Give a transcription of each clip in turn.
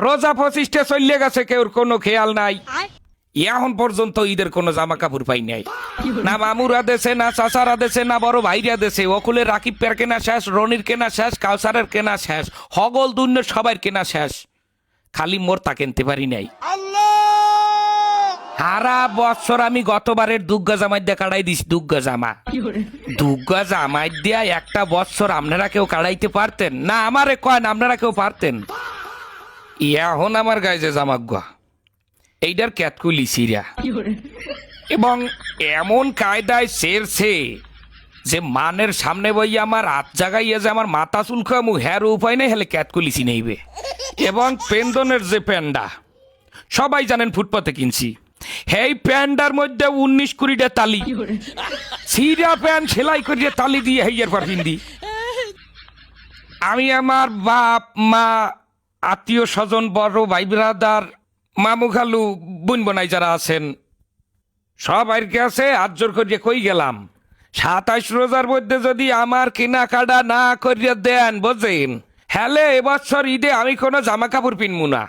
রোজা 25টা চলে গেছে, কেউর কোনো খেয়াল নাই। এখন পর্যন্ত ঈদের কোনো জামা কাপড় পাই নাই। না মামুরা দেশে, না চাচারা দেশে, না বড় ভাইরা দেশে। ওকুলে রাকিব পের কেনা শেষ, রনির কেনা শেষ, কাউসারের কেনা শেষ, হগল দুন্নের সবার কেনা শেষ। খালি মোর তা কিনতে পারি নাই। সারা বছর আমি গতবারের দুগ্গা জামাই দিয়ে কাটাই দিস। দুগ্গা জামা, দুগ্গা জামাই দিয়া একটা বছর আপনারা কেউ কাটাইতে পারতেন না? আমারে কয়েন আপনারা কেউ পারতেন? এখন আমার গায়ে যে জামাগুয়া এইটার ক্যাতকুলি সিরা এবং এমন কায়দায় সেরছে যে মানের সামনে বই আমার হাত জাগাইয়া যে আমার মাথা চুলকামু হ্যার উপায় নেই, হেলে ক্যাতকুলিসি নেইবে। এবং পেন্দনের যে প্যান্ডা সবাই জানেন ফুটপাতে কিনছি, এই প্যান্ডার মধ্যে 19-20টা তালি, সিরা প্যান্ট সেলাই করিয়ে তালি দিয়ে হেয়ার পর হিন্দি। আমি আমার বাপ মা আত্মীয় স্বজন বড় ভাই ব্রাদার মামু খালু বোন বোনাই যারা আছেন সবাই কাছে হাত জোর করিয়ে কই গেলাম, 27 রোজার মধ্যে যদি আমার কেনাকাটা না করিয়া দেন বোঝেন, হ্যালে এবছর ঈদে আমি কোনো জামা কাপড় পিনবো না।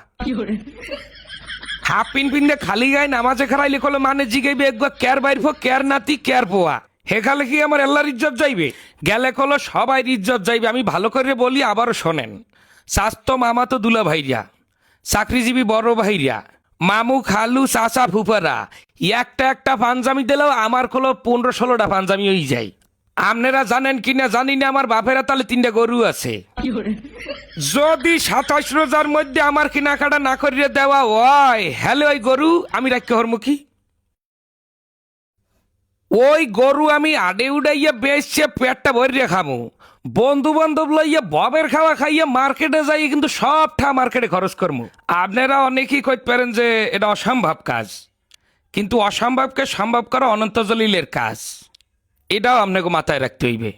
হাফ পিনতে খালি গায়ে নামাজে খারাইলে কলো মানে জিগাইবে একবার ক্যার বাইরফো ক্যার নাতি ক্যার পোয়া, হেখালে কি আমার আল্লাহর ইজ্জত যাইবে? গেলে কলো সবাই ইজ্জত যাইবে। আমি ভালো করে বলি, আবারও শোনেন। স্বাস্থ্য মামা তো দুলা ভাইরা, চাকরিজীবী বড় ভাইরা, মামু খালু চাচা ফুফারা একটা একটা পাঞ্জামি দিলেও আমার কলো 15-16টা পাঞ্জামি হয়ে যায়। আপনারা জানেন কিনা জানি না, আমার বাপেরা তাহলে 3টা গরু আছে। যদি 27 রোজার মধ্যে আমার কেনাকাটা না করিয়ে দেওয়া হয়, হ্যালো ওই গরু আমি রাখতে হরমুখী, ওই গরু আমি আডে উড়াইয়া বেচছে পেটটা ভরিয়ে খামু। বন্ধু বান্ধব লইয়া ববের খাওয়া খাইয়া মার্কেটে যাই, কিন্তু সবটা মার্কেটে খরচ করমু। আপনারা অনেকেই কইতে পারেন যে এটা অসম্ভব কাজ, কিন্তু অসম্ভবকে সম্ভব করা অনন্ত জলিলের কাজ, এটাও আপনাকে মাথায় রাখতে হইবে।